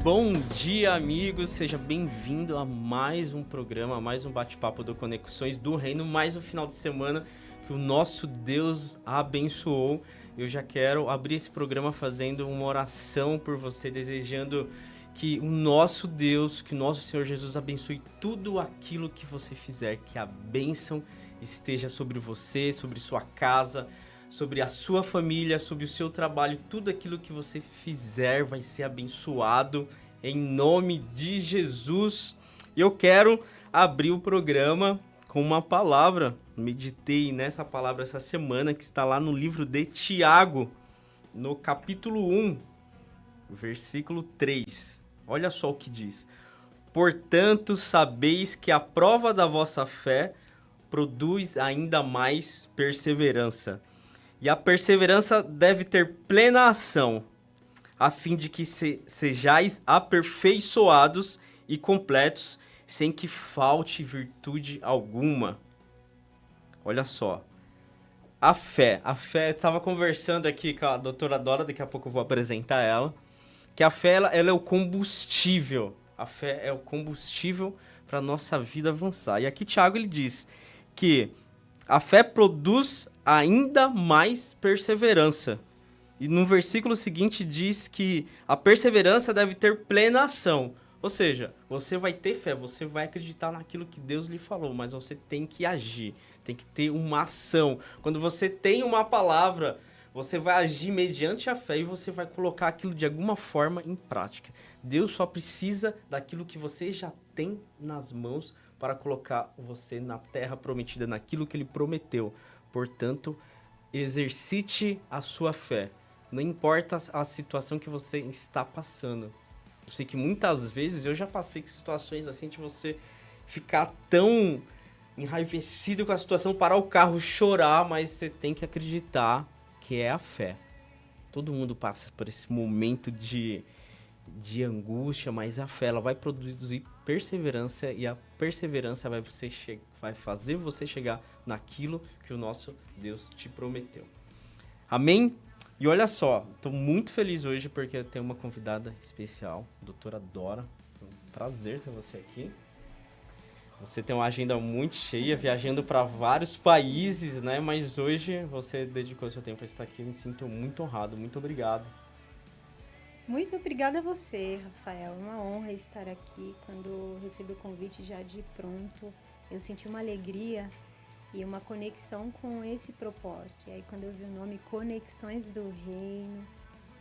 Bom dia, amigos, seja bem-vindo a mais um programa, a mais um bate-papo do Conexões do Reino, mais um final de semana que o nosso Deus abençoou. Eu já quero abrir esse programa fazendo uma oração por você, desejando que o nosso Deus, que o nosso Senhor Jesus abençoe tudo aquilo que você fizer, que a bênção esteja sobre você, sobre sua casa, sobre a sua família, sobre o seu trabalho, tudo aquilo que você fizer vai ser abençoado em nome de Jesus. E eu quero abrir o programa com uma palavra. Meditei nessa palavra essa semana, que está lá no livro de Tiago, no capítulo 1, versículo 3. Olha só o que diz: portanto, sabeis que a prova da vossa fé produz ainda mais perseverança. E a perseverança deve ter plena ação, a fim de que sejais aperfeiçoados e completos, sem que falte virtude alguma. Olha só. A fé, eu estava conversando aqui com a doutora Dora, daqui a pouco eu vou apresentar ela, que a fé ela é o combustível. A fé é o combustível para a nossa vida avançar. E aqui Tiago ele diz que a fé produz ainda mais perseverança. E no versículo seguinte diz que a perseverança deve ter plena ação. Ou seja, você vai ter fé, você vai acreditar naquilo que Deus lhe falou, mas você tem que agir, tem que ter uma ação. Quando você tem uma palavra, você vai agir mediante a fé e você vai colocar aquilo de alguma forma em prática. Deus só precisa daquilo que você já tem nas mãos para colocar você na terra prometida, naquilo que Ele prometeu. Portanto, exercite a sua fé. Não importa a situação que você está passando. Eu sei que muitas vezes eu já passei por situações assim de você ficar tão enraivecido com a situação, parar o carro, chorar, mas você tem que acreditar que é a fé. Todo mundo passa por esse momento de angústia, mas a fé ela vai produzir perseverança e a perseverança vai fazer você chegar naquilo que o nosso Deus te prometeu. Amém? E olha só, estou muito feliz hoje porque eu tenho uma convidada especial, a doutora Dora. É um prazer ter você aqui. Você tem uma agenda muito cheia, viajando para vários países, né? Mas hoje você dedicou seu tempo para estar aqui. Eu me sinto muito honrado. Muito obrigado. Muito obrigada a você, Rafael. É uma honra estar aqui. Quando recebi o convite já de pronto, eu senti uma alegria e uma conexão com esse propósito. E aí quando eu vi o nome Conexões do Reino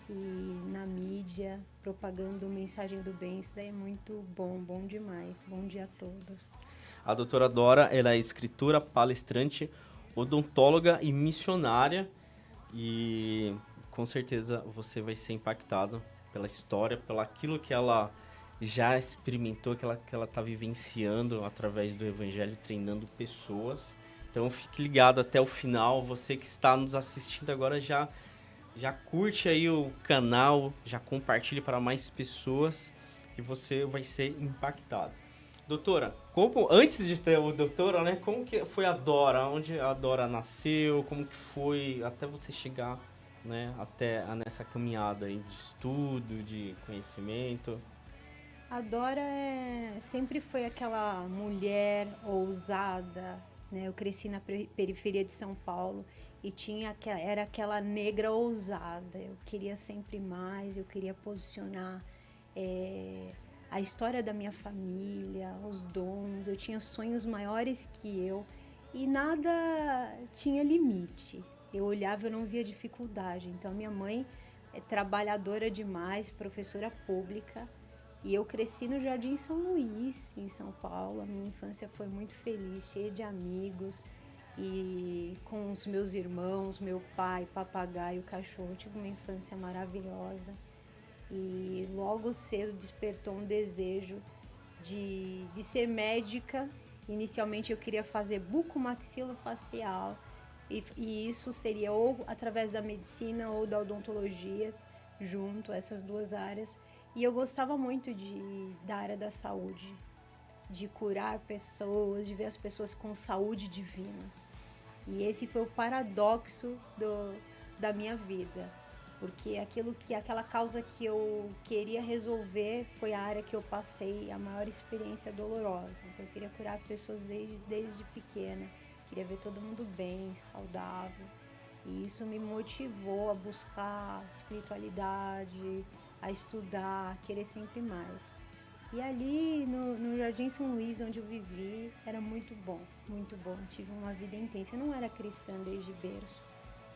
e na mídia, propagando mensagem do bem, isso daí é muito bom, bom demais. Bom dia a todos. A doutora Dora, ela é escritora, palestrante, odontóloga e missionária. E com certeza você vai ser impactado pela história, pelo aquilo que ela já experimentou, que ela está vivenciando através do evangelho, treinando pessoas. Então fique ligado até o final. Você que está nos assistindo agora já curte aí o canal, já compartilhe para mais pessoas que você vai ser impactado. Doutora, antes de ter o doutora, né? Como que foi a Dora? Onde a Dora nasceu? Como que foi até você chegar, né? Até nessa caminhada aí de estudo, de conhecimento? A Dora sempre foi aquela mulher ousada, né? Eu cresci na periferia de São Paulo e era aquela negra ousada. Eu queria sempre mais, eu queria posicionar a história da minha família, os dons. Eu tinha sonhos maiores que eu e nada tinha limite. Eu olhava e não via dificuldade. Então minha mãe é trabalhadora demais, professora pública. E eu cresci no Jardim São Luís, em São Paulo. A minha infância foi muito feliz, cheia de amigos. E com os meus irmãos, meu pai, papagaio, cachorro, eu tive uma infância maravilhosa. E logo cedo despertou um desejo de ser médica. Inicialmente eu queria fazer bucomaxilofacial. E isso seria ou através da medicina ou da odontologia, junto, essas duas áreas. E eu gostava muito da área da saúde, de curar pessoas, de ver as pessoas com saúde divina. E esse foi o paradoxo da minha vida. porque aquela causa que eu queria resolver foi a área que eu passei a maior experiência dolorosa. Então eu queria curar pessoas desde pequena, queria ver todo mundo bem, saudável. E isso me motivou a buscar espiritualidade, a estudar, a querer sempre mais. E ali no Jardim São Luís, onde eu vivi, era muito bom, muito bom. Tive uma vida intensa. Eu não era cristã desde berço.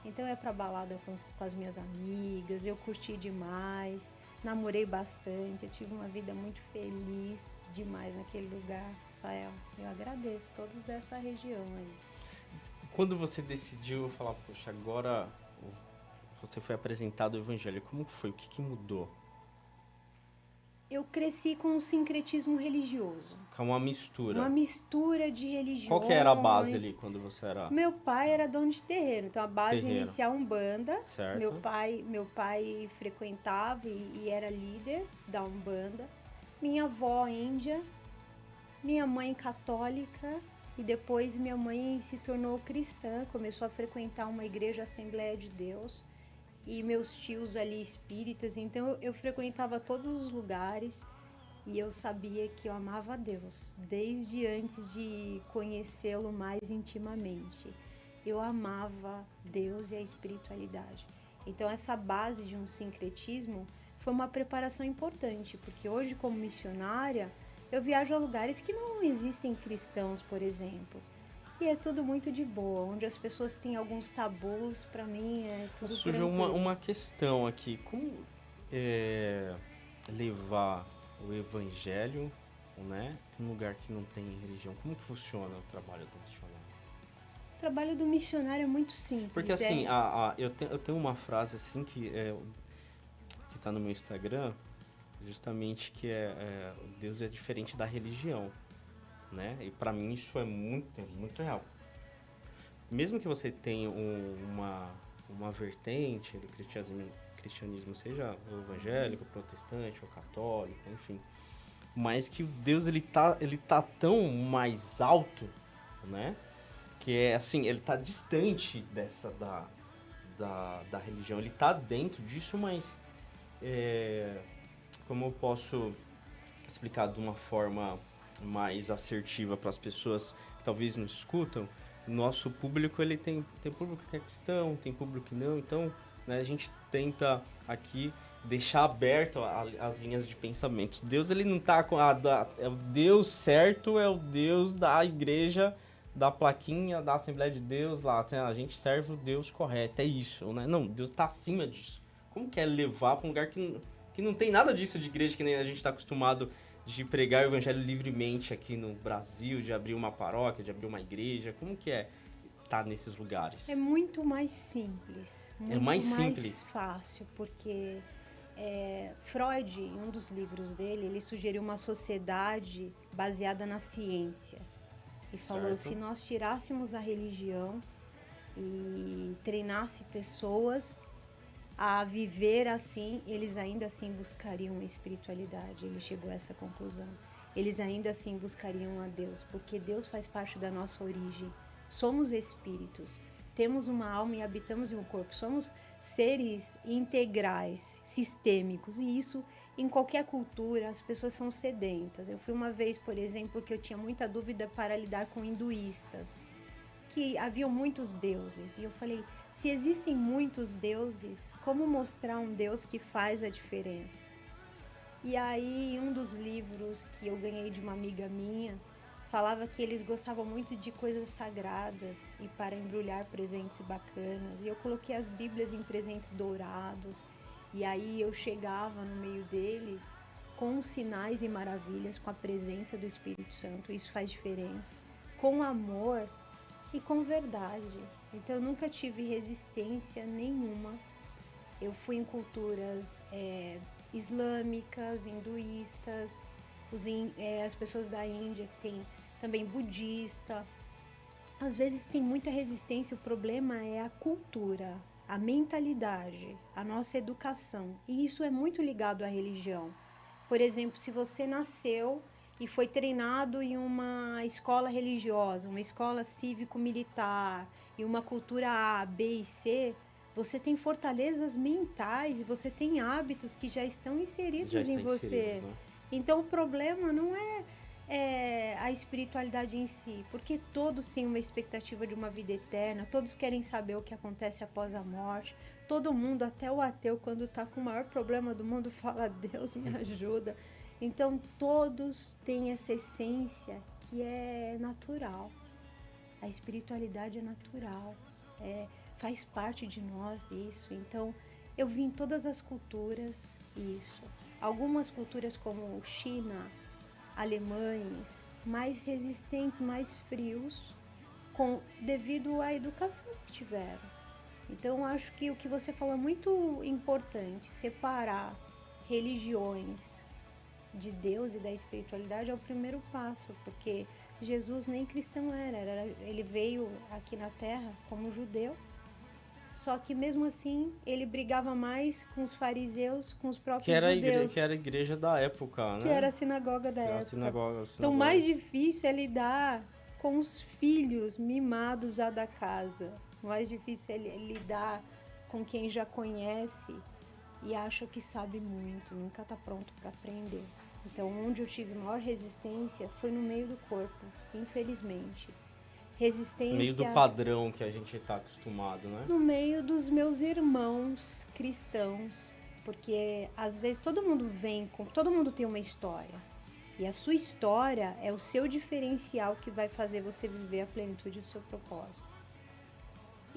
Então eu ia pra balada com as minhas amigas, eu curti demais, namorei bastante, eu tive uma vida muito feliz demais naquele lugar. Rafael, eu agradeço todos dessa região aí. Quando você decidiu falar, poxa, agora você foi apresentado ao evangelho, como que foi? O que mudou? Eu cresci com um sincretismo religioso. Com uma mistura. Uma mistura de religiões. Qual que era a base ali quando você era? Meu pai era dono de terreiro, então a base Terreiro. inicial Umbanda. Certo. Meu pai frequentava e era líder da Umbanda. Minha avó índia, minha mãe católica e depois minha mãe se tornou cristã, começou a frequentar uma igreja Assembleia de Deus. E meus tios ali espíritas, então eu frequentava todos os lugares e eu sabia que eu amava a Deus, desde antes de conhecê-lo mais intimamente. Eu amava Deus e a espiritualidade. Então essa base de um sincretismo foi uma preparação importante, porque hoje como missionária eu viajo a lugares que não existem cristãos, por exemplo. E é tudo muito de boa, onde as pessoas têm alguns tabus, pra mim é tudo Surge uma questão aqui, como levar o evangelho, né, em um lugar que não tem religião? Como que funciona o trabalho do missionário? O trabalho do missionário é muito simples. Porque assim, eu tenho uma frase assim que tá no meu Instagram, justamente que Deus é diferente da religião. Né? E para mim isso é muito real. Mesmo que você tenha uma vertente do cristianismo, seja o evangélico, o protestante, o católico, enfim, mas que Deus ele tá tão mais alto, né? Que é assim, ele tá distante dessa da religião, ele tá dentro disso, mas como eu posso explicar de uma forma mais assertiva para as pessoas que talvez nos escutam, nosso público ele tem público que é cristão, tem público que não, então, né, a gente tenta aqui deixar aberto as linhas de pensamento. Deus ele não tá com o Deus certo, é o Deus da igreja, da plaquinha, da Assembleia de Deus lá, a gente serve o Deus correto, é isso, né? Não, Deus está acima disso. Como que é levar para um lugar que não tem nada disso de igreja, que nem a gente está acostumado de pregar o evangelho livremente aqui no Brasil, de abrir uma paróquia, de abrir uma igreja? Como que é estar nesses lugares? É muito mais simples. Muito mais fácil, porque Freud, em um dos livros dele, ele sugeriu uma sociedade baseada na ciência. E falou, se nós tirássemos a religião e treinasse pessoas a viver assim, eles ainda assim buscariam a espiritualidade. Ele chegou a essa conclusão. Eles ainda assim buscariam a Deus, porque Deus faz parte da nossa origem. Somos espíritos, temos uma alma e habitamos em um corpo. Somos seres integrais, sistêmicos, e isso em qualquer cultura as pessoas são sedentas. Eu fui uma vez, por exemplo, que eu tinha muita dúvida para lidar com hinduístas, que haviam muitos deuses, e eu falei, se existem muitos deuses, como mostrar um Deus que faz a diferença? E aí, um dos livros que eu ganhei de uma amiga minha, falava que eles gostavam muito de coisas sagradas e para embrulhar presentes bacanas. E eu coloquei as Bíblias em presentes dourados, e aí eu chegava no meio deles com sinais e maravilhas, com a presença do Espírito Santo, isso faz diferença, com amor e com verdade. Então eu nunca tive resistência nenhuma. Eu fui em culturas islâmicas, hinduístas, as pessoas da Índia que tem também budista. Às vezes tem muita resistência, o problema é a cultura, a mentalidade, a nossa educação. E isso é muito ligado à religião. Por exemplo, se você nasceu e foi treinado em uma escola religiosa, uma escola cívico-militar, e uma cultura A, B e C, Você tem fortalezas mentais e você tem hábitos que já estão inseridos em você. Inseridos, né? Então, o problema não é a espiritualidade em si, porque todos têm uma expectativa de uma vida eterna, todos querem saber o que acontece após a morte. Todo mundo, até o ateu, quando está com o maior problema do mundo, fala: Deus me ajuda. Então, todos têm essa essência que é natural. A espiritualidade é natural, faz parte de nós isso. Então, eu vi em todas as culturas isso. Algumas culturas como China, alemães, mais resistentes, mais frios, devido à educação que tiveram. Então, acho que o que você falou é muito importante, separar religiões de Deus e da espiritualidade é o primeiro passo, porque Jesus nem cristão ele veio aqui na Terra como judeu, só que mesmo assim ele brigava mais com os fariseus, com os próprios judeus. Que era a igreja da época, né? Que era a sinagoga da época. Sinagoga. Então, mais difícil é lidar com os filhos mimados já da casa. Mais difícil é lidar com quem já conhece e acha que sabe muito, nunca está pronto para aprender. Então, onde eu tive maior resistência foi no meio do corpo, infelizmente. Resistência... No meio do padrão que a gente está acostumado, né? No meio dos meus irmãos cristãos, porque às vezes todo mundo tem uma história. E a sua história é o seu diferencial que vai fazer você viver a plenitude do seu propósito.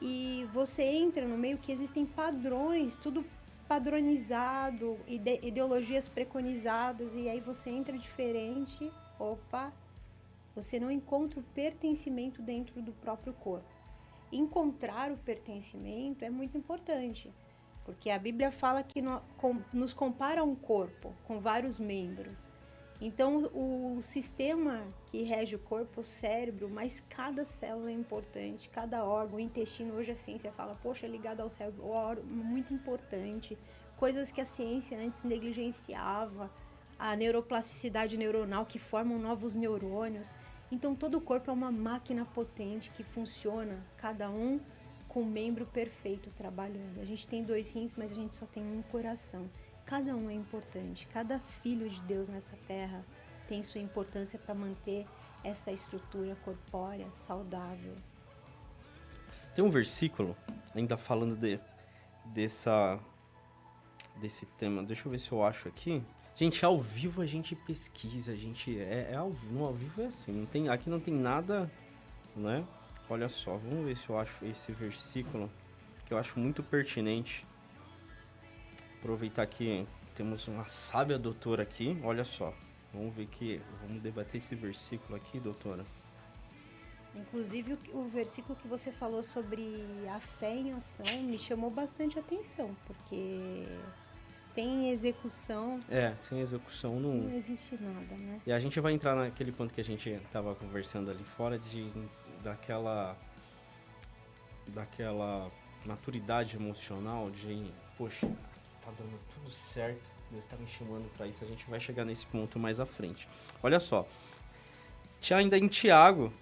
E você entra no meio que existem padrões, tudo padronizado, ideologias preconizadas, e aí você entra diferente, você não encontra o pertencimento dentro do próprio corpo. Encontrar o pertencimento é muito importante, porque a Bíblia fala que nos compara a um corpo com vários membros. Então, o sistema que rege o corpo é o cérebro, mas cada célula é importante, cada órgão, o intestino, hoje a ciência fala, poxa, é ligado ao cérebro, muito importante. Coisas que a ciência antes negligenciava, a neuroplasticidade neuronal que formam novos neurônios. Então, todo o corpo é uma máquina potente que funciona, cada um com um membro perfeito trabalhando. A gente tem 2 rins, mas a gente só tem um coração. Cada um é importante, cada filho de Deus nessa terra tem sua importância para manter essa estrutura corpórea saudável. Tem um versículo, ainda falando desse tema, deixa eu ver se eu acho aqui. Gente, ao vivo a gente pesquisa, a gente ao vivo é assim, aqui não tem nada, né? Olha só, vamos ver se eu acho esse versículo, que eu acho muito pertinente. Aproveitar que temos uma sábia doutora aqui, olha só. Vamos debater esse versículo aqui, doutora. Inclusive, o versículo que você falou sobre a fé em ação me chamou bastante atenção, porque sem execução... sem execução não existe nada, né? E a gente vai entrar naquele ponto que a gente estava conversando ali fora, daquela maturidade emocional de, poxa, tá dando tudo certo, Deus tá me chamando para isso, a gente vai chegar nesse ponto mais à frente. Olha só, ainda em Tiago,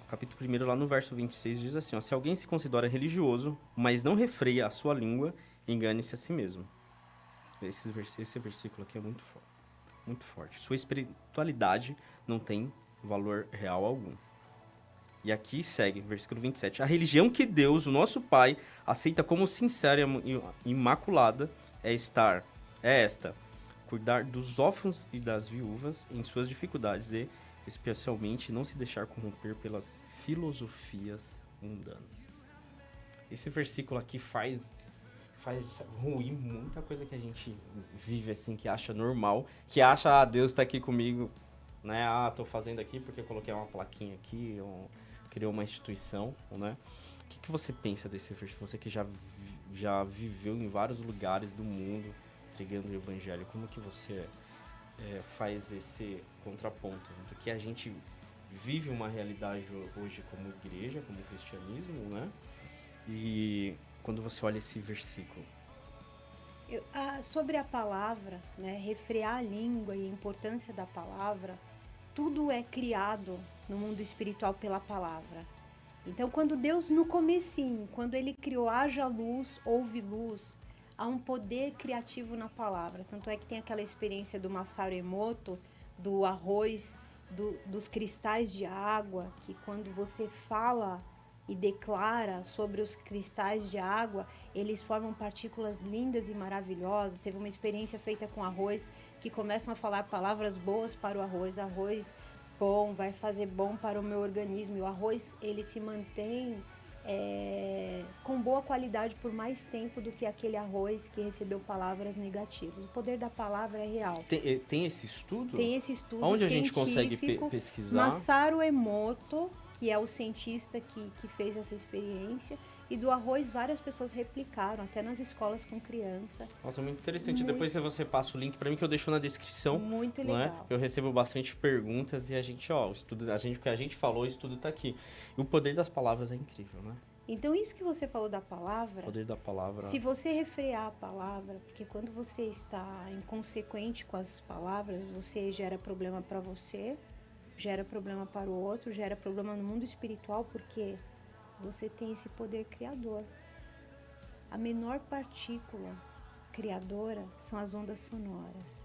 capítulo 1, lá no verso 26, diz assim, ó, se alguém se considera religioso, mas não refreia a sua língua, engane-se a si mesmo. Esse versículo aqui é muito forte. Sua espiritualidade não tem valor real algum. E aqui segue, versículo 27. A religião que Deus, o nosso Pai, aceita como sincera e imaculada é esta: cuidar dos órfãos e das viúvas em suas dificuldades e, especialmente, não se deixar corromper pelas filosofias mundanas. Esse versículo aqui faz ruir muita coisa que a gente vive assim, que acha normal, que acha, Deus tá aqui comigo, né? Tô fazendo aqui porque eu coloquei uma plaquinha aqui, criou uma instituição, né? O que você pensa desse versículo? Você que já viveu em vários lugares do mundo pregando o evangelho, como que você faz esse contraponto? Porque a gente vive uma realidade hoje como igreja, como cristianismo, né? E quando você olha esse versículo? Sobre a palavra, né, refrear a língua e a importância da palavra, tudo é criado no mundo espiritual pela palavra. Então, quando Deus, no comecinho, quando ele criou haja luz, houve luz, há um poder criativo na palavra. Tanto é que tem aquela experiência do Masaru Emoto, do arroz, dos cristais de água, que quando você fala e declara sobre os cristais de água, eles formam partículas lindas e maravilhosas. Teve uma experiência feita com arroz, que começam a falar palavras boas para o arroz. Arroz bom, vai fazer bom para o meu organismo. E o arroz, ele se mantém com boa qualidade por mais tempo do que aquele arroz que recebeu palavras negativas. O poder da palavra é real. Tem esse estudo? Tem esse estudo Onde científico. A gente consegue pesquisar? Masaru Emoto, que é o cientista que fez essa experiência. E do arroz, várias pessoas replicaram, até nas escolas com criança. Nossa, muito interessante. Depois você passa o link para mim, que eu deixo na descrição. Muito legal. Eu recebo bastante perguntas e a gente, o que a gente falou, o estudo tá aqui. E o poder das palavras é incrível, né? Então, isso que você falou da palavra... O poder da palavra... Se você refrear a palavra, porque quando você está inconsequente com as palavras, você gera problema para você, gera problema para o outro, gera problema no mundo espiritual, porque... você tem esse poder criador. A menor partícula criadora são as ondas sonoras.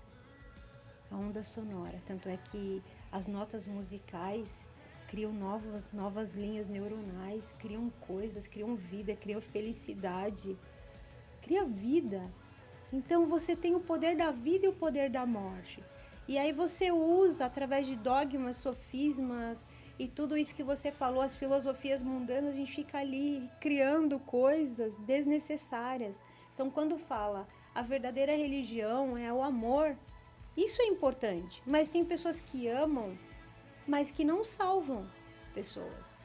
A onda sonora. Tanto é que as notas musicais criam novas linhas neuronais, criam coisas, criam vida, criam felicidade, cria vida. Então você tem o poder da vida e o poder da morte. E aí você usa, através de dogmas, sofismas, e tudo isso que você falou, as filosofias mundanas, a gente fica ali criando coisas desnecessárias. Então, quando fala a verdadeira religião é o amor, isso é importante. Mas tem pessoas que amam, mas que não salvam pessoas.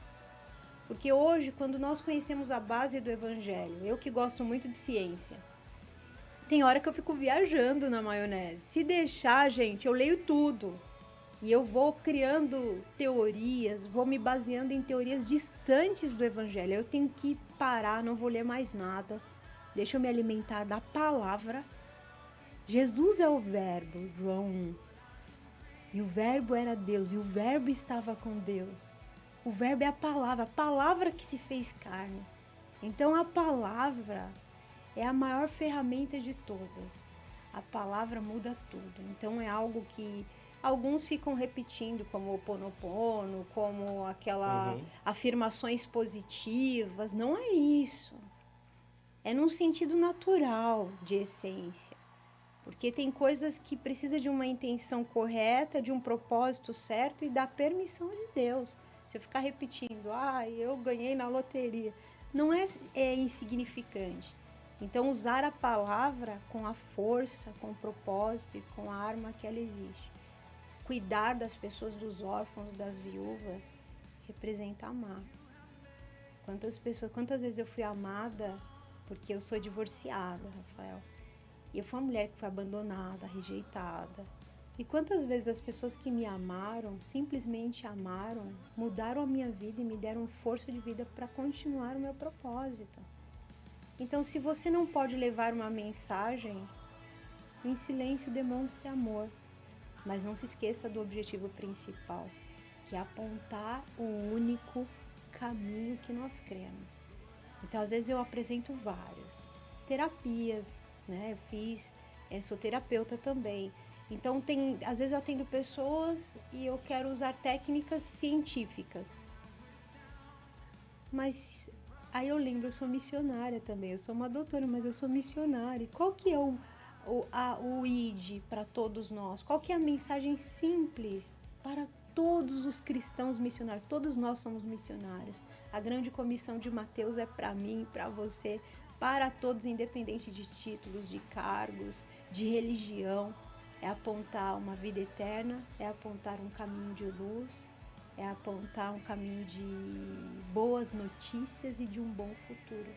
Porque hoje, quando nós conhecemos a base do evangelho, eu que gosto muito de ciência, tem hora que eu fico viajando na maionese. Se deixar, gente, eu leio tudo. E eu vou criando teorias, vou me baseando em teorias distantes do evangelho. Eu tenho que parar, não vou ler mais nada. Deixa eu me alimentar da palavra. Jesus é o verbo, João 1. E o verbo era Deus, e o verbo estava com Deus. O verbo é a palavra que se fez carne. Então a palavra é a maior ferramenta de todas. A palavra muda tudo. Então é algo que alguns ficam repetindo, como o Ho'oponopono, como aquela afirmações positivas. Não é isso. É num sentido natural de essência. Porque tem coisas que precisam de uma intenção correta, de um propósito certo e da permissão de Deus. Se eu ficar repetindo, eu ganhei na loteria, não é insignificante. Então, usar a palavra com a força, com o propósito e com a arma que ela existe. Cuidar das pessoas, dos órfãos, das viúvas, representa amar. Quantas vezes eu fui amada porque eu sou divorciada, Rafael? E eu fui uma mulher que foi abandonada, rejeitada. E quantas vezes as pessoas que me amaram, simplesmente amaram, mudaram a minha vida e me deram força de vida para continuar o meu propósito. Então, se você não pode levar uma mensagem, em silêncio demonstre amor. Mas não se esqueça do objetivo principal, que é apontar o único caminho que nós cremos. Então, às vezes eu apresento vários. Terapias, né? Sou terapeuta também. Então, às vezes eu atendo pessoas e eu quero usar técnicas científicas. Mas aí eu lembro, eu sou missionária também. Eu sou uma doutora, mas eu sou missionária. E qual que é o ID para todos nós? Qual que é a mensagem simples para todos os cristãos missionários? Todos nós somos missionários. A grande comissão de Mateus é para mim, para você, para todos, independente de títulos, de cargos, de religião. É apontar uma vida eterna, é apontar um caminho de luz, é apontar um caminho de boas notícias e de um bom futuro.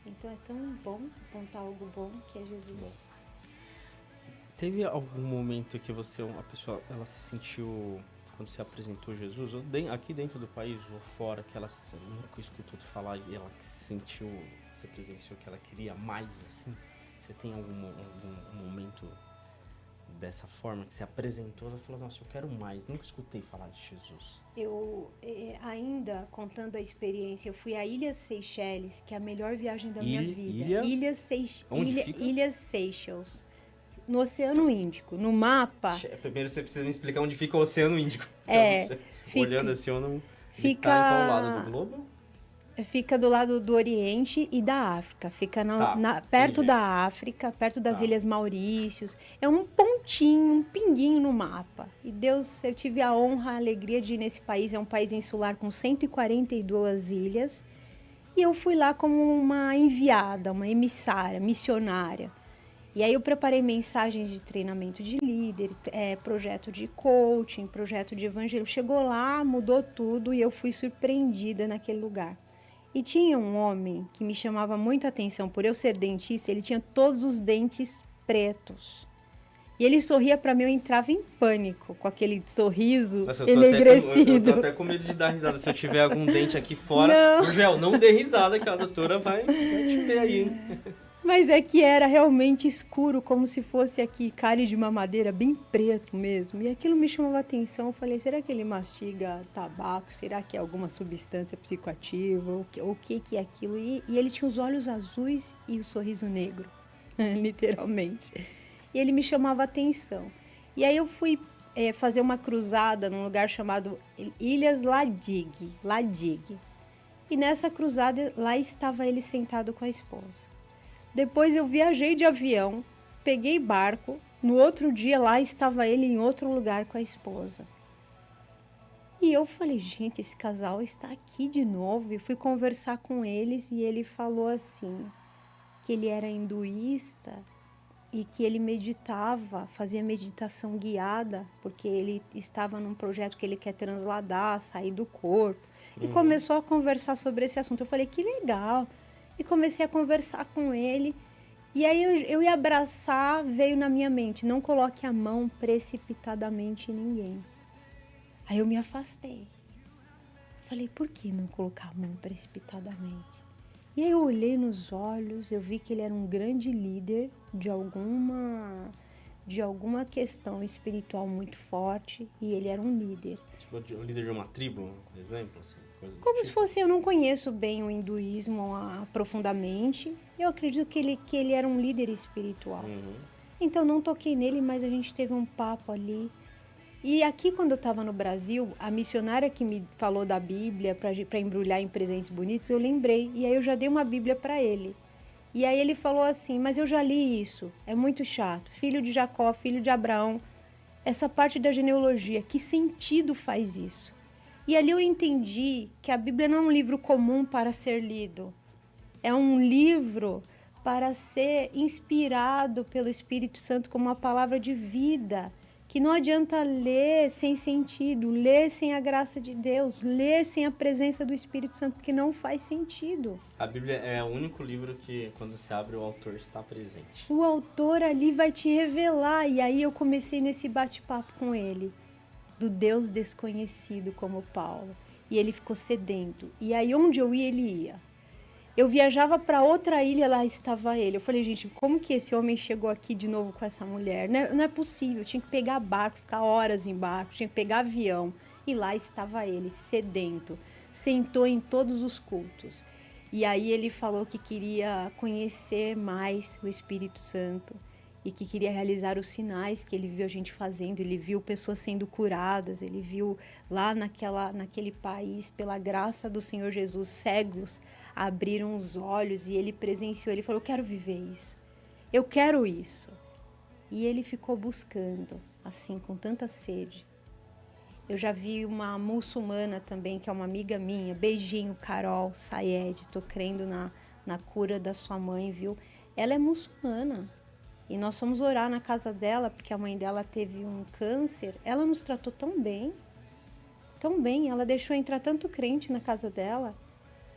Então é tão bom apontar algo bom que é Jesus. Teve algum momento que a pessoa, ela se sentiu, quando você apresentou Jesus, ou aqui dentro do país ou fora, que ela nunca escutou te falar e ela sentiu, você presenciou que ela queria mais, assim? Você tem algum momento dessa forma, que você apresentou, ela falou, nossa, eu quero mais, nunca escutei falar de Jesus. Eu, ainda contando a experiência, eu fui a Ilhas Seychelles, que é a melhor viagem da minha vida. Onde fica? Ilhas Seychelles, no Oceano Índico. No mapa... Primeiro você precisa me explicar onde fica o Oceano Índico. Olhando assim, eu não... Fica em qual lado do globo? Fica do lado do Oriente e da África. Fica perto da África, perto das Ilhas Maurícios. É um pontinho, um pinguinho no mapa. E Deus, eu tive a honra, a alegria de ir nesse país. É um país insular com 142 ilhas. E eu fui lá como uma enviada, uma emissária, missionária. E aí eu preparei mensagens de treinamento de líder, projeto de coaching, projeto de evangelho. Chegou lá, mudou tudo e eu fui surpreendida naquele lugar. E tinha um homem que me chamava muita atenção, por eu ser dentista, ele tinha todos os dentes pretos. E ele sorria para mim, eu entrava em pânico com aquele sorriso enegrecido. Eu tô até com medo de dar risada. Se eu tiver algum dente aqui fora, Gel, não dê risada que a doutora vai te ver aí, hein? Mas é que era realmente escuro, como se fosse aqui cárie de mamadeira, bem preto mesmo. E aquilo me chamava a atenção. Eu falei, será que ele mastiga tabaco? Será que é alguma substância psicoativa? O que é aquilo? E ele tinha os olhos azuis e o sorriso negro, literalmente. E ele me chamava a atenção. E aí eu fui fazer uma cruzada num lugar chamado Ilhas Ladig. E nessa cruzada, lá estava ele sentado com a esposa. Depois eu viajei de avião, peguei barco, no outro dia lá estava ele em outro lugar com a esposa. E eu falei, gente, esse casal está aqui de novo. E fui conversar com eles e ele falou assim, que ele era hinduísta e que ele meditava, fazia meditação guiada, porque ele estava num projeto que ele quer transladar, sair do corpo. E começou a conversar sobre esse assunto. Eu falei, que legal. E comecei a conversar com ele. E aí eu ia abraçar, veio na minha mente, não coloque a mão precipitadamente em ninguém. Aí eu me afastei. Falei, por que não colocar a mão precipitadamente? E aí eu olhei nos olhos, eu vi que ele era um grande líder de alguma questão espiritual muito forte. E ele era um líder. Tipo, um líder de uma tribo, por exemplo, assim? Como se fosse, eu não conheço bem o hinduísmo profundamente. Eu acredito que ele era um líder espiritual. Então não toquei nele, mas a gente teve um papo ali. E aqui, quando eu estava no Brasil, a missionária que me falou da Bíblia para embrulhar em presentes bonitos, eu lembrei. E aí eu já dei uma Bíblia para ele. E aí ele falou assim, mas eu já li isso, é muito chato. Filho de Jacó, filho de Abraão, essa parte da genealogia, que sentido faz isso? E ali eu entendi que a Bíblia não é um livro comum para ser lido. É um livro para ser inspirado pelo Espírito Santo como uma palavra de vida. Que não adianta ler sem sentido, ler sem a graça de Deus, ler sem a presença do Espírito Santo, porque não faz sentido. A Bíblia é o único livro que, quando você abre, o autor está presente. O autor ali vai te revelar. E aí eu comecei nesse bate-papo com ele. Do Deus desconhecido como Paulo. E ele ficou sedento. E aí onde eu ia, ele ia. Eu viajava para outra ilha, lá estava ele. Eu falei, gente, como que esse homem chegou aqui de novo com essa mulher? Não é possível, eu tinha que pegar barco, ficar horas em barco, tinha que pegar avião. E lá estava ele, sedento. Sentou em todos os cultos. E aí ele falou que queria conhecer mais o Espírito Santo. E que queria realizar os sinais que ele viu a gente fazendo. Ele viu pessoas sendo curadas, ele viu lá naquele país, pela graça do Senhor Jesus, cegos abriram os olhos e ele presenciou. Ele falou, eu quero viver isso, eu quero isso. E ele ficou buscando, assim, com tanta sede. Eu já vi uma muçulmana também, que é uma amiga minha, beijinho, Carol Sayed, tô crendo na cura da sua mãe, viu? Ela é muçulmana. E nós fomos orar na casa dela, porque a mãe dela teve um câncer. Ela nos tratou tão bem. Ela deixou entrar tanto crente na casa dela,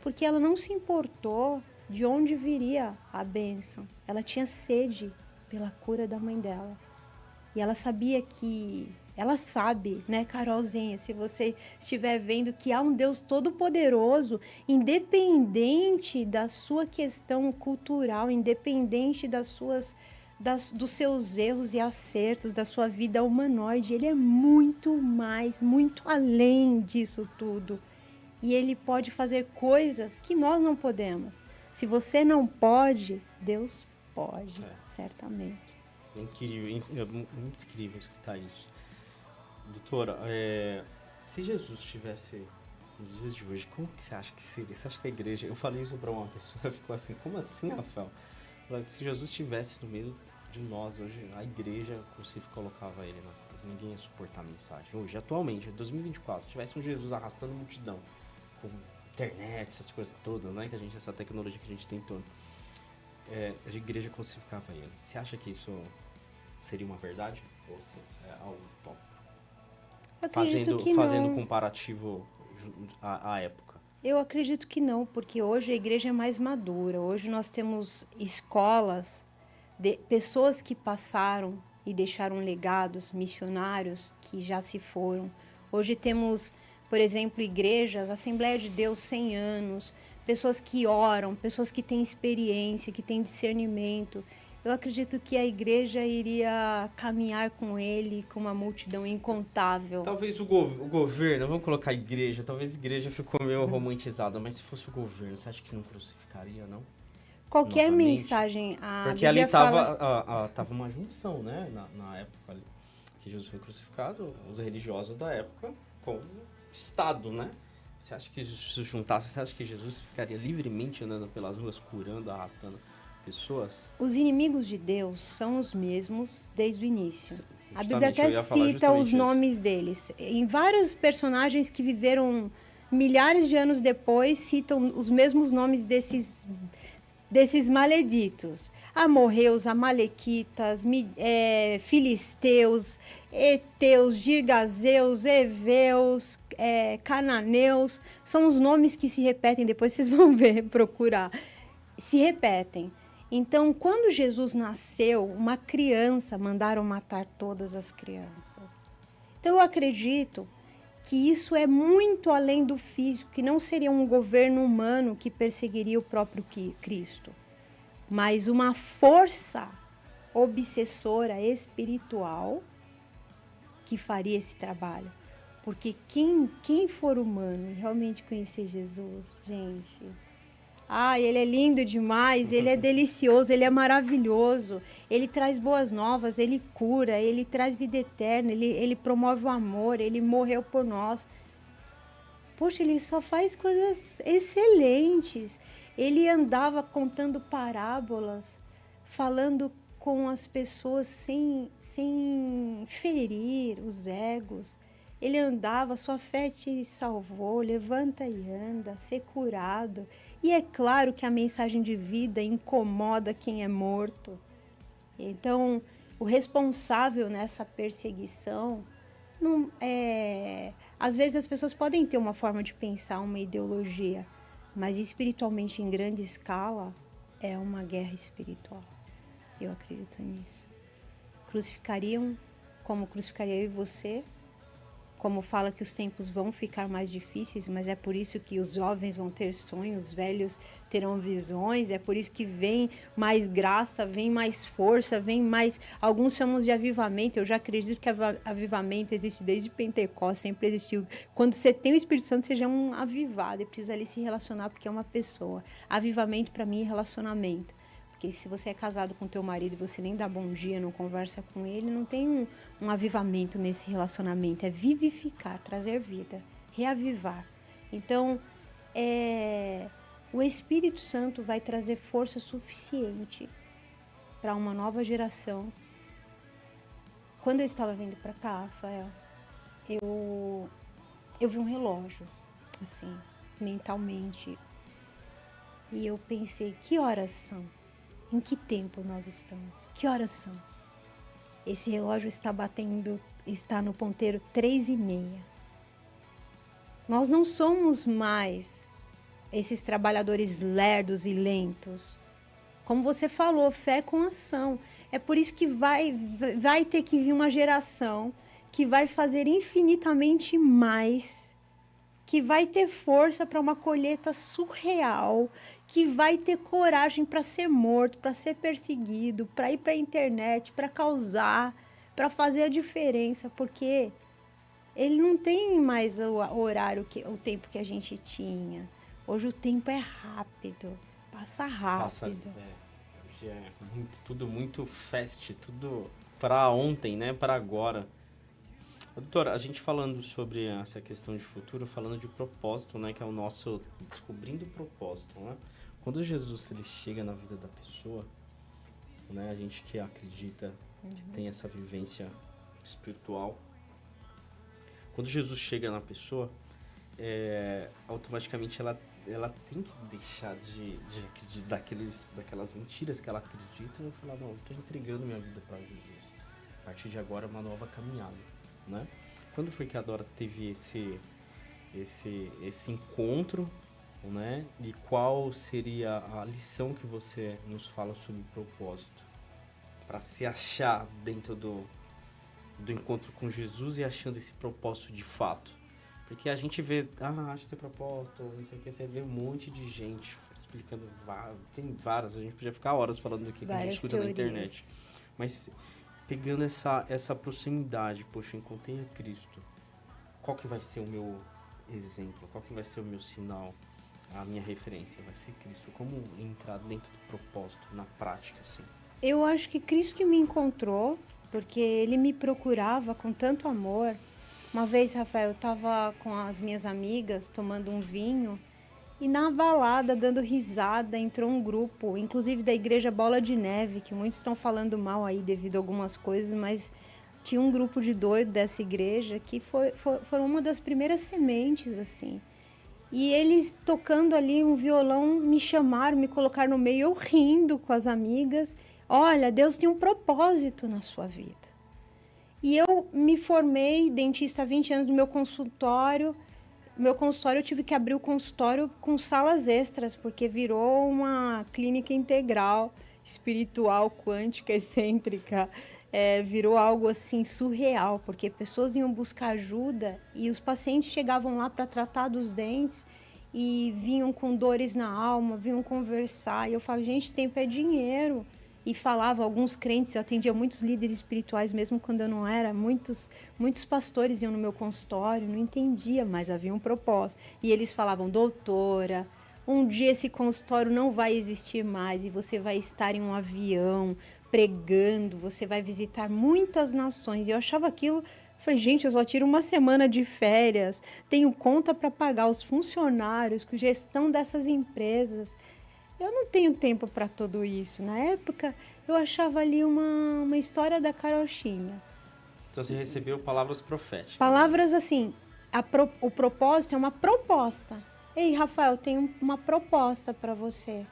porque ela não se importou de onde viria a bênção. Ela tinha sede pela cura da mãe dela. E ela sabia que... Ela sabe, né, Carolzinha, se você estiver vendo que há um Deus todo-poderoso, independente da sua questão cultural, independente das suas dos seus erros e acertos, da sua vida humanoide. Ele é muito mais, muito além disso tudo. E ele pode fazer coisas que nós não podemos. Se você não pode, Deus pode, certamente. É incrível, é muito incrível escutar isso. Doutora, se Jesus estivesse nos dias de hoje, como que você acha que seria? Você acha que a igreja... Eu falei isso para uma pessoa, ela ficou assim, como assim, Rafael? Se Jesus estivesse no meio de nós hoje, a igreja colocava ele na cruz. Ninguém ia suportar a mensagem. Hoje, atualmente, em 2024, tivesse um Jesus arrastando multidão, com internet, essas coisas todas, né? Essa tecnologia que a gente tem toda. A igreja crucificava ele. Você acha que isso seria uma verdade? Ou é algo top? Fazendo comparativo à época. Eu acredito que não, porque hoje a igreja é mais madura. Hoje nós temos escolas, pessoas que passaram e deixaram legados, missionários que já se foram. Hoje temos, por exemplo, igrejas, Assembleia de Deus, 100 anos, pessoas que oram, pessoas que têm experiência, que têm discernimento. Eu acredito que a igreja iria caminhar com ele, com uma multidão incontável. Talvez o governo, vamos colocar a igreja, talvez a igreja ficou meio romantizada, mas se fosse o governo, você acha que não crucificaria, não? Qualquer mensagem, porque ali tava uma junção, né? Na época ali, que Jesus foi crucificado, os religiosos da época com o Estado, né? Você acha que se juntasse, você acha que Jesus ficaria livremente andando pelas ruas, curando, arrastando pessoas? Os inimigos de Deus são os mesmos desde o início. A Bíblia até cita os nomes deles. Em vários personagens que viveram milhares de anos depois, citam os mesmos nomes desses maleditos. Amorreus, amalequitas, filisteus, heteus, girgazeus, heveus, cananeus. São os nomes que se repetem, depois vocês vão ver, procurar. Se repetem. Então, quando Jesus nasceu, uma criança, mandaram matar todas as crianças. Então, eu acredito que isso é muito além do físico, que não seria um governo humano que perseguiria o próprio Cristo, mas uma força obsessora espiritual que faria esse trabalho. Porque quem for humano e realmente conhecer Jesus, gente... ele é lindo demais, ele é delicioso, ele é maravilhoso, ele traz boas novas, ele cura, ele traz vida eterna, ele promove o amor, ele morreu por nós. Poxa, ele só faz coisas excelentes. Ele andava contando parábolas, falando com as pessoas sem ferir os egos. Ele andava, sua fé te salvou, levanta e anda, ser curado. E é claro que a mensagem de vida incomoda quem é morto. Então, o responsável nessa perseguição, às vezes as pessoas podem ter uma forma de pensar, uma ideologia, mas espiritualmente em grande escala é uma guerra espiritual. Eu acredito nisso. Crucificariam como crucificaria eu e você, como fala que os tempos vão ficar mais difíceis, mas é por isso que os jovens vão ter sonhos, os velhos terão visões, é por isso que vem mais graça, vem mais força, vem mais... Alguns chamam de avivamento, eu já acredito que avivamento existe desde Pentecostes, sempre existiu. Quando você tem o Espírito Santo, você já é um avivado, e precisa ali se relacionar porque é uma pessoa. Avivamento, para mim, é relacionamento. Porque se você é casado com teu marido e você nem dá bom dia, não conversa com ele, não tem um avivamento nesse relacionamento. É vivificar, trazer vida, reavivar. Então, o Espírito Santo vai trazer força suficiente para uma nova geração. Quando eu estava vindo para cá, Rafael, eu vi um relógio, assim, mentalmente. E eu pensei, que horas são? Em que tempo nós estamos? Que horas são? Esse relógio está no ponteiro 3h30. Nós não somos mais esses trabalhadores lerdos e lentos. Como você falou, fé com ação. É por isso que vai ter que vir uma geração que vai fazer infinitamente mais que vai ter força para uma colheita surreal, que vai ter coragem para ser morto, para ser perseguido, para ir para a internet, para causar, para fazer a diferença, porque ele não tem mais o horário, o tempo que a gente tinha. Hoje o tempo é rápido, passa rápido. Hoje é tudo muito fast, tudo para ontem, né? Para agora. Doutora, a gente falando sobre essa questão de futuro, falando de propósito, né? Que é o nosso descobrindo o propósito, né? Quando Jesus ele chega na vida da pessoa, né? A gente que acredita, que tem essa vivência espiritual, quando Jesus chega na pessoa, automaticamente ela tem que deixar de acreditar daquelas mentiras que ela acredita e falar, não, eu estou entregando minha vida para Jesus. A partir de agora é uma nova caminhada, né? Quando foi que a Dora teve esse encontro, né? E qual seria a lição que você nos fala sobre propósito? Para se achar dentro do encontro com Jesus e achando esse propósito de fato. Porque a gente vê, acha esse propósito, não sei o que, você vê um monte de gente explicando, tem várias, a gente podia ficar horas falando do que a gente escuta na internet. Mas pegando essa proximidade, poxa, encontrei a Cristo, qual que vai ser o meu exemplo, qual que vai ser o meu sinal, a minha referência? Vai ser Cristo. Como entrar dentro do propósito, na prática, assim? Eu acho que Cristo que me encontrou, porque ele me procurava com tanto amor. Uma vez, Rafael, eu estava com as minhas amigas tomando um vinho e na balada, dando risada, entrou um grupo, inclusive da Igreja Bola de Neve, que muitos estão falando mal aí devido a algumas coisas, mas tinha um grupo de doido dessa igreja que foram uma das primeiras sementes, assim. E eles tocando ali um violão, me chamaram, me colocaram no meio, eu rindo com as amigas. Olha, Deus tem um propósito na sua vida. E eu me formei dentista há 20 anos do meu consultório. Meu consultório, eu tive que abrir o consultório com salas extras, porque virou uma clínica integral, espiritual, quântica, excêntrica. Virou algo assim surreal, porque pessoas iam buscar ajuda e os pacientes chegavam lá para tratar dos dentes e vinham com dores na alma, vinham conversar. E eu falava, gente, tempo é dinheiro. E falava, alguns crentes, eu atendia muitos líderes espirituais, mesmo quando eu não era, muitos pastores iam no meu consultório, não entendia, mas havia um propósito. E eles falavam, doutora, um dia esse consultório não vai existir mais e você vai estar em um avião pregando, você vai visitar muitas nações. E eu achava aquilo, falei, gente, eu só tiro uma semana de férias, tenho conta para pagar os funcionários, com gestão dessas empresas. Eu não tenho tempo para tudo isso. Na época, eu achava ali uma história da carochinha. Então, você recebeu palavras proféticas. Palavras assim, o propósito é uma proposta. Ei, Rafael, tenho uma proposta para você.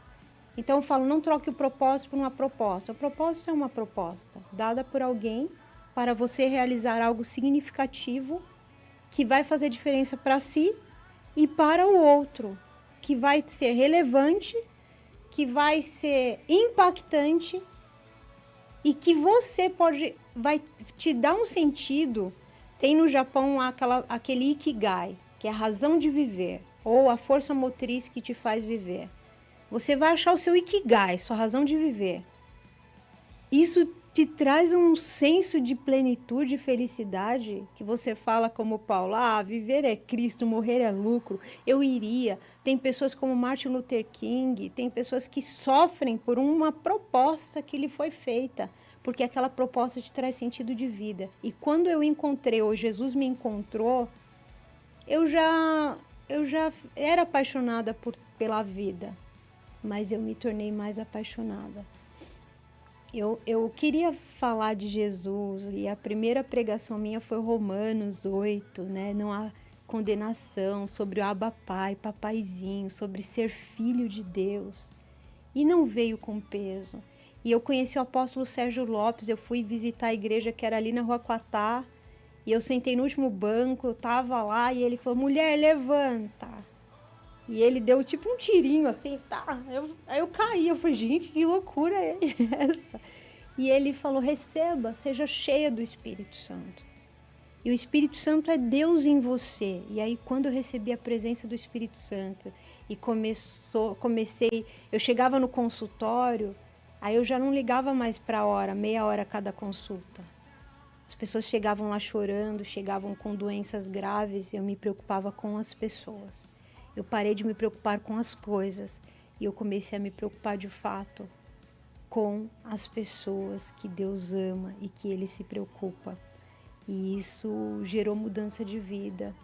Então, eu falo, não troque o propósito por uma proposta. O propósito é uma proposta dada por alguém para você realizar algo significativo que vai fazer diferença para si e para o outro, que vai ser relevante, que vai ser impactante e que você vai te dar um sentido. Tem no Japão aquele Ikigai, que é a razão de viver, ou a força motriz que te faz viver. Você vai achar o seu Ikigai, sua razão de viver. Isso te traz um senso de plenitude e felicidade, que você fala como Paulo, viver é Cristo, morrer é lucro, eu iria. Tem pessoas como Martin Luther King, tem pessoas que sofrem por uma proposta que lhe foi feita, porque aquela proposta te traz sentido de vida. E quando eu encontrei, ou Jesus me encontrou, eu já era apaixonada pela vida, mas eu me tornei mais apaixonada. Eu queria falar de Jesus e a primeira pregação minha foi Romanos 8, né? Não há condenação, sobre o Abba Pai, papaizinho, sobre ser filho de Deus. E não veio com peso. E eu conheci o apóstolo Sérgio Lopes, eu fui visitar a igreja que era ali na Rua Quatá, e eu sentei no último banco, eu estava lá, e ele falou, mulher, levanta. E ele deu tipo um tirinho assim, tá? Aí eu caí, eu falei, gente, que loucura é essa? E ele falou, receba, seja cheia do Espírito Santo. E o Espírito Santo é Deus em você. E aí, quando eu recebi a presença do Espírito Santo e eu chegava no consultório, aí eu já não ligava mais para a hora, meia hora cada consulta. As pessoas chegavam lá chorando, chegavam com doenças graves, e eu me preocupava com as pessoas. Eu parei de me preocupar com as coisas e eu comecei a me preocupar de fato com as pessoas que Deus ama e que Ele se preocupa. E isso gerou mudança de vida.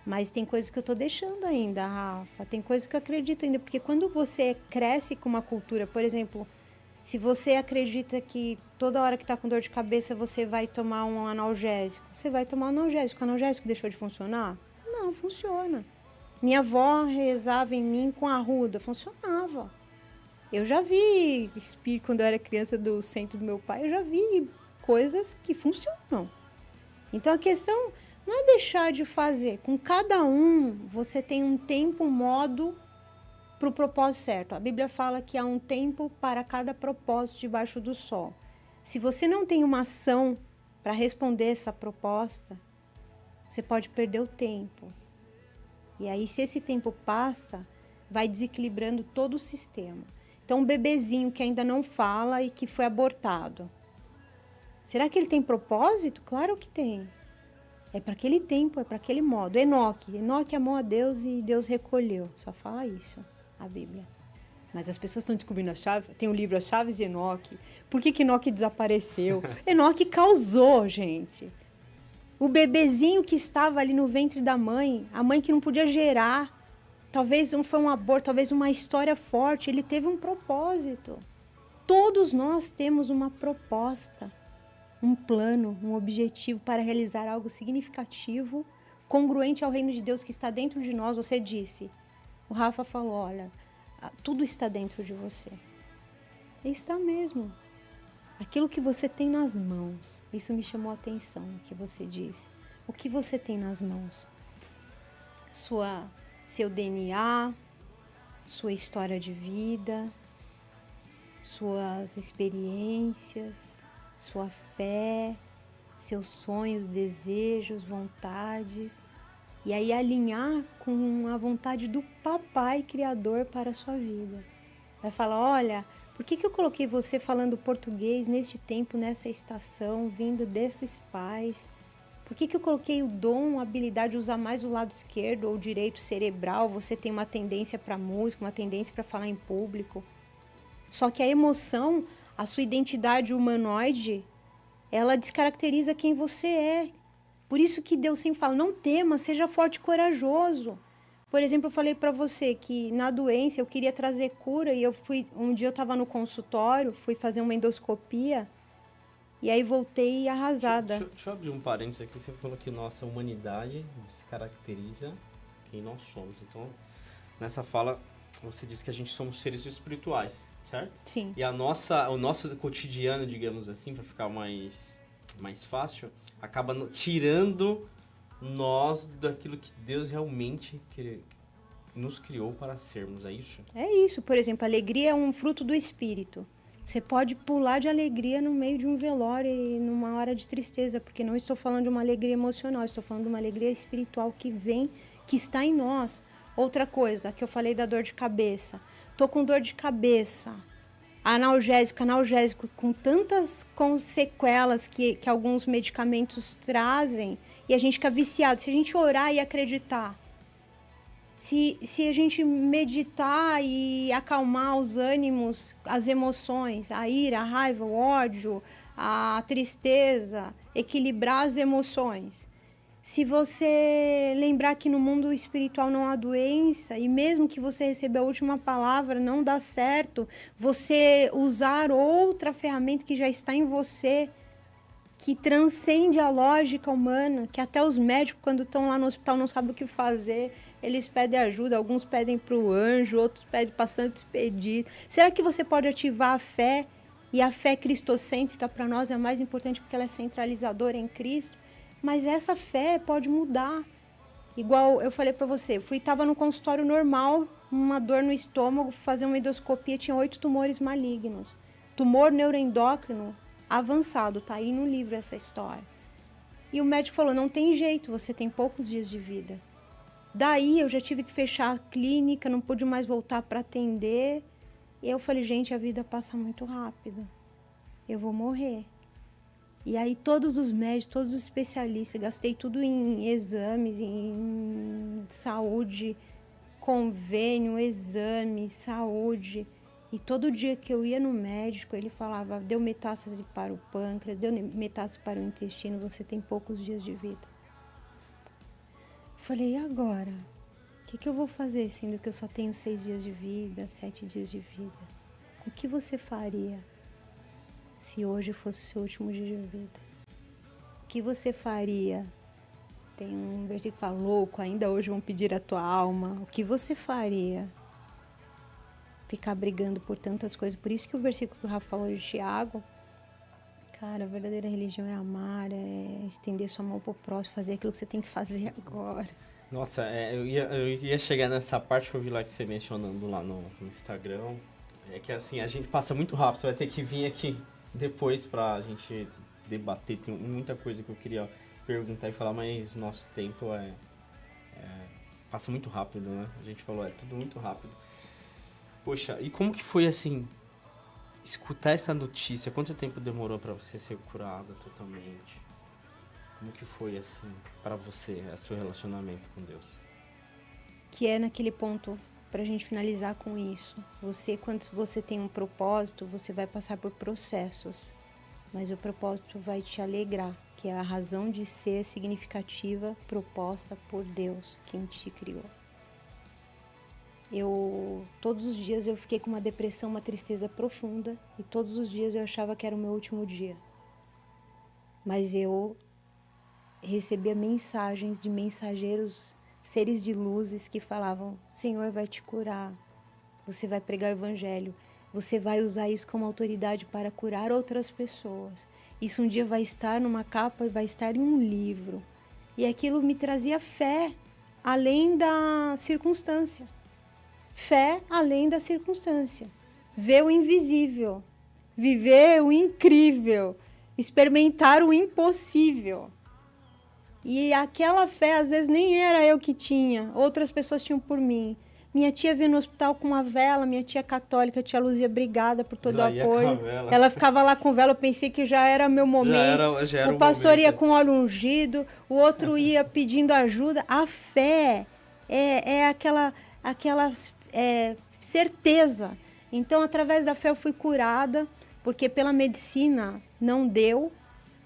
Mas tem coisas que eu estou deixando ainda, Rafa. Tem coisas que eu acredito ainda. Porque quando você cresce com uma cultura, por exemplo, se você acredita que toda hora que está com dor de cabeça você vai tomar um analgésico, você vai tomar um analgésico. O analgésico deixou de funcionar? Não, funciona. Minha avó rezava em mim com arruda, funcionava. Eu já vi espírito, quando eu era criança do centro do meu pai, eu já vi coisas que funcionam. Então a questão não é deixar de fazer. Com cada um, você tem um tempo, um modo para o propósito certo. A Bíblia fala que há um tempo para cada propósito debaixo do sol. Se você não tem uma ação para responder essa proposta, você pode perder o tempo. E aí, se esse tempo passa, vai desequilibrando todo o sistema. Então, um bebezinho que ainda não fala e que foi abortado. Será que ele tem propósito? Claro que tem. É para aquele tempo, é para aquele modo. Enoque amou a Deus e Deus recolheu. Só fala isso, a Bíblia. Mas as pessoas estão descobrindo a chave. Tem o livro As Chaves de Enoque. Por que Enoque desapareceu? Enoque causou, gente. O bebezinho que estava ali no ventre da mãe, a mãe que não podia gerar, talvez não foi um aborto, talvez uma história forte, ele teve um propósito. Todos nós temos uma proposta, um plano, um objetivo para realizar algo significativo, congruente ao reino de Deus que está dentro de nós. Você disse, o Rafa falou, olha, tudo está dentro de você. E está mesmo. Aquilo que você tem nas mãos, isso me chamou a atenção, o que você disse. O que você tem nas mãos? Seu DNA, sua história de vida, suas experiências, sua fé, seus sonhos, desejos, vontades. E aí alinhar com a vontade do Papai Criador para a sua vida. Vai falar, olha, por que eu coloquei você falando português neste tempo, nessa estação, vindo desses pais? Por que eu coloquei o dom, a habilidade de usar mais o lado esquerdo ou direito cerebral? Você tem uma tendência para música, uma tendência para falar em público. Só que a emoção, a sua identidade humanoide, ela descaracteriza quem você é. Por isso que Deus sempre fala, não tema, seja forte e corajoso. Por exemplo, eu falei para você que na doença eu queria trazer cura e um dia eu estava no consultório, fui fazer uma endoscopia e aí voltei arrasada. Deixa eu abrir um parênteses aqui, você falou que nossa humanidade descaracteriza quem nós somos. Então, nessa fala, você disse que a gente somos seres espirituais, certo? Sim. E o nosso cotidiano, digamos assim, para ficar mais fácil, acaba tirando nós daquilo que Deus realmente nos criou para sermos, é isso? É isso. Por exemplo, a alegria é um fruto do Espírito. Você pode pular de alegria no meio de um velório e numa hora de tristeza, porque não estou falando de uma alegria emocional, estou falando de uma alegria espiritual que vem, que está em nós. Outra coisa, que eu falei da dor de cabeça. Estou com dor de cabeça. Analgésico, com tantas sequelas que alguns medicamentos trazem, e a gente fica viciado. Se a gente orar e acreditar, se a gente meditar e acalmar os ânimos, as emoções, a ira, a raiva, o ódio, a tristeza, equilibrar as emoções. Se você lembrar que no mundo espiritual não há doença, e mesmo que você receba a última palavra, não dá certo, você usar outra ferramenta que já está em você, que transcende a lógica humana, que até os médicos, quando estão lá no hospital, não sabem o que fazer, eles pedem ajuda, alguns pedem para o anjo, outros pedem para santo expedito. Será que você pode ativar a fé? E a fé cristocêntrica para nós é a mais importante porque ela é centralizadora em Cristo. Mas essa fé pode mudar. Igual eu falei para você, estava no consultório normal, uma dor no estômago, fazer uma endoscopia, tinha 8 tumores malignos. Tumor neuroendócrino avançado, tá aí no livro essa história. E o médico falou, não tem jeito, você tem poucos dias de vida. Daí eu já tive que fechar a clínica, não pude mais voltar para atender. E eu falei, gente, a vida passa muito rápido. Eu vou morrer. E aí todos os médicos, todos os especialistas, gastei tudo em exames, em saúde, convênio, exame, saúde. E todo dia que eu ia no médico, ele falava, deu metástase para o pâncreas, deu metástase para o intestino, você tem poucos dias de vida. Falei, e agora? O que eu vou fazer, sendo que eu só tenho 6 dias de vida, 7 dias de vida? O que você faria se hoje fosse o seu último dia de vida? O que você faria? Tem um versículo que fala, louco, ainda hoje vão pedir a tua alma. O que você faria? Ficar brigando por tantas coisas. Por isso que o versículo que o Rafa falou de Tiago, cara, a verdadeira religião é amar, é estender sua mão pro próximo, fazer aquilo que você tem que fazer agora. Nossa, eu ia chegar nessa parte que eu vi lá que você mencionando lá no Instagram. É que assim, a gente passa muito rápido, você vai ter que vir aqui depois pra gente debater. Tem muita coisa que eu queria perguntar e falar, mas nosso tempo passa muito rápido, né? A gente falou, é tudo muito rápido. Poxa, e como que foi assim, escutar essa notícia? Quanto tempo demorou pra você ser curada totalmente? Como que foi assim pra você, seu relacionamento com Deus? Que é naquele ponto, pra gente finalizar com isso. Quando você tem um propósito, você vai passar por processos. Mas o propósito vai te alegrar, que é a razão de ser significativa proposta por Deus, quem te criou. Todos os dias eu fiquei com uma depressão, uma tristeza profunda, e todos os dias eu achava que era o meu último dia. Mas eu recebia mensagens de mensageiros, seres de luzes que falavam, Senhor vai te curar, você vai pregar o evangelho, você vai usar isso como autoridade para curar outras pessoas. Isso um dia vai estar numa capa e vai estar em um livro. E aquilo me trazia fé, além da circunstância. Fé além da circunstância. Ver o invisível, viver o incrível, experimentar o impossível. E aquela fé, às vezes, nem era eu que tinha, outras pessoas tinham por mim. Minha tia veio no hospital com uma vela, minha tia católica, tia Luzia, obrigada por todo o apoio. Ela ficava lá com vela, eu pensei que já era meu momento. Já era o pastor momento. ia com óleo ungido, o outro ia pedindo ajuda. A fé é aquela certeza. Então, através da fé, eu fui curada, porque pela medicina não deu.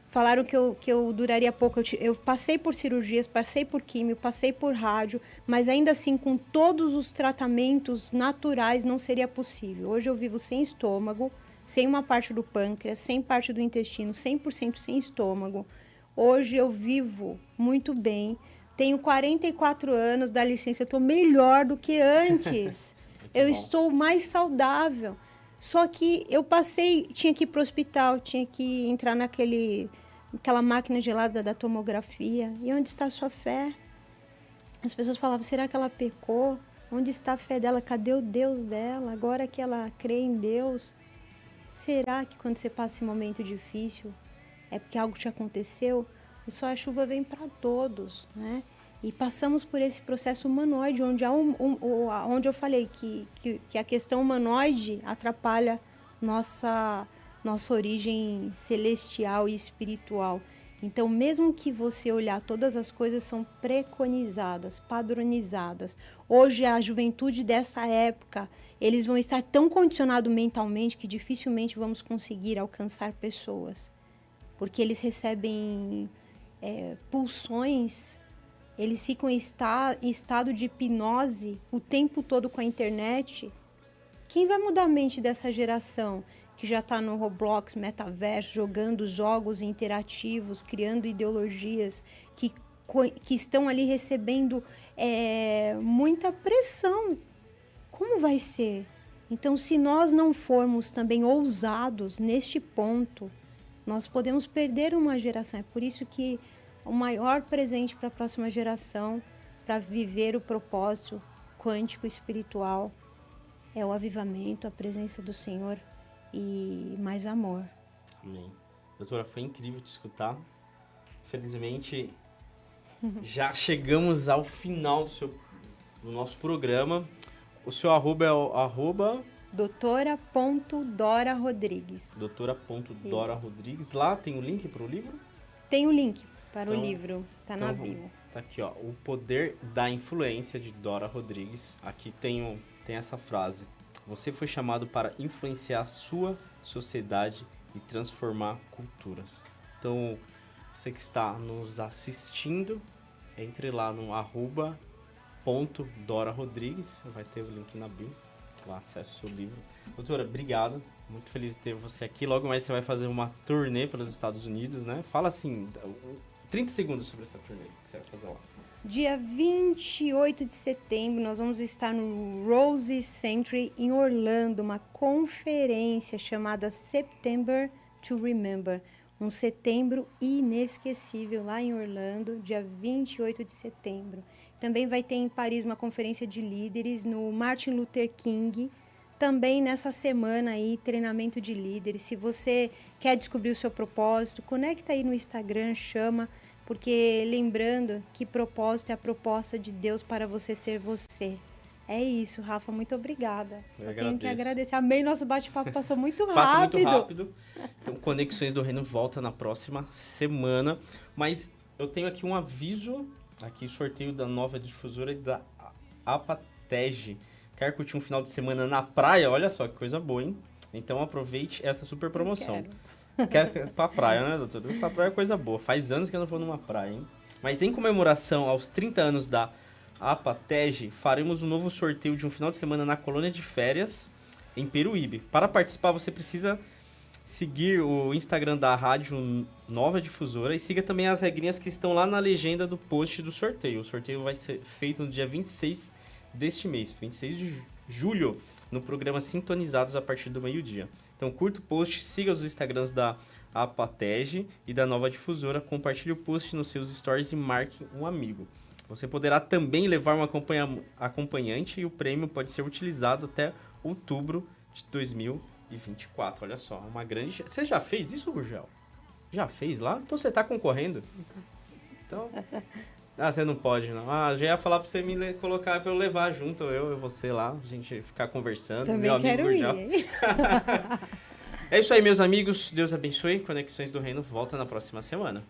Falaram que eu duraria pouco. Eu passei por cirurgias, passei por químio, passei por rádio, mas ainda assim, com todos os tratamentos naturais, não seria possível. Hoje eu vivo sem estômago, sem uma parte do pâncreas, sem parte do intestino, 100% sem estômago. Hoje eu vivo muito bem. Tenho 44 anos, dá licença, eu estou melhor do que antes. Eu estou mais saudável. Só que eu tinha que ir para o hospital, tinha que entrar naquela máquina gelada da tomografia. E onde está a sua fé? As pessoas falavam, será que ela pecou? Onde está a fé dela? Cadê o Deus dela? Agora que ela crê em Deus, será que quando você passa esse momento difícil, é porque algo te aconteceu? Só a chuva vem para todos, né? E passamos por esse processo humanoide, onde onde eu falei que a questão humanoide atrapalha nossa origem celestial e espiritual. Então, mesmo que você olhar, todas as coisas são preconizadas, padronizadas. Hoje, a juventude dessa época, eles vão estar tão condicionados mentalmente que dificilmente vamos conseguir alcançar pessoas. Porque eles recebem pulsões. Eles ficam em estado de hipnose o tempo todo com a internet. Quem vai mudar a mente dessa geração que já está no Roblox, metaverso, jogando jogos interativos, criando ideologias, que estão ali recebendo muita pressão? Como vai ser? Então, se nós não formos também ousados neste ponto, nós podemos perder uma geração. É por isso que o maior presente para a próxima geração, para viver o propósito quântico espiritual, é o avivamento, a presença do Senhor e mais amor. Amém. Doutora, foi incrível te escutar. Infelizmente, já chegamos ao final do nosso programa. O seu arroba é o arroba... Doutora.Dora Rodrigues. Doutora.Dora Rodrigues. Lá tem o link para o livro? Tem o link para Então, o livro, tá na bio. Tá aqui, ó. O Poder da Influência, de Dora Rodrigues. Aqui tem essa frase. Você foi chamado para influenciar a sua sociedade e transformar culturas. Então, você que está nos assistindo, entre lá no @.Dora Rodrigues. Vai ter o link na bio. Lá, acesse o seu livro. Doutora, obrigado. Muito feliz de ter você aqui. Logo mais você vai fazer uma turnê pelos Estados Unidos, né? Fala assim, 30 segundos sobre essa turnê que você vai fazer lá. Dia 28 de setembro, nós vamos estar no Rose Century, em Orlando, uma conferência chamada September to Remember. Um setembro inesquecível lá em Orlando, dia 28 de setembro. Também vai ter em Paris uma conferência de líderes no Martin Luther King. Também nessa semana aí, treinamento de líderes. Se você quer descobrir o seu propósito, conecta aí no Instagram, chama. Porque lembrando que propósito é a proposta de Deus para você ser você. É isso, Rafa, muito obrigada. Eu tenho que agradecer. Amei, nosso bate-papo, passou muito rápido. Passa muito rápido. Então, Conexões do Reino volta na próxima semana. Mas eu tenho aqui um aviso, aqui sorteio da Nova Difusora e da Apatege. Quer curtir um final de semana na praia? Olha só que coisa boa, hein? Então aproveite essa super promoção. Quer pra praia, né, doutor? Pra praia é coisa boa. Faz anos que eu não vou numa praia, hein? Mas em comemoração aos 30 anos da Apatege, faremos um novo sorteio de um final de semana na colônia de férias em Peruíbe. Para participar, você precisa seguir o Instagram da Rádio Nova Difusora e siga também as regrinhas que estão lá na legenda do post do sorteio. O sorteio vai ser feito no dia 26 deste mês, 26 de julho, no programa Sintonizados a partir do meio-dia. Então, curta o post, siga os Instagrams da Apatege e da Nova Difusora, compartilhe o post nos seus stories e marque um amigo. Você poderá também levar um acompanhante e o prêmio pode ser utilizado até outubro de 2024. Olha só, uma grande... Você já fez isso, Gurgel? Já fez lá? Então você está concorrendo. Então... Ah, você não pode, não. Ah, já ia falar pra você me colocar pra eu levar junto, eu e você lá, a gente ficar conversando. Também meu amigo quero Gurgel. ir. É isso aí, meus amigos. Deus abençoe. Conexões do Reino volta na próxima semana.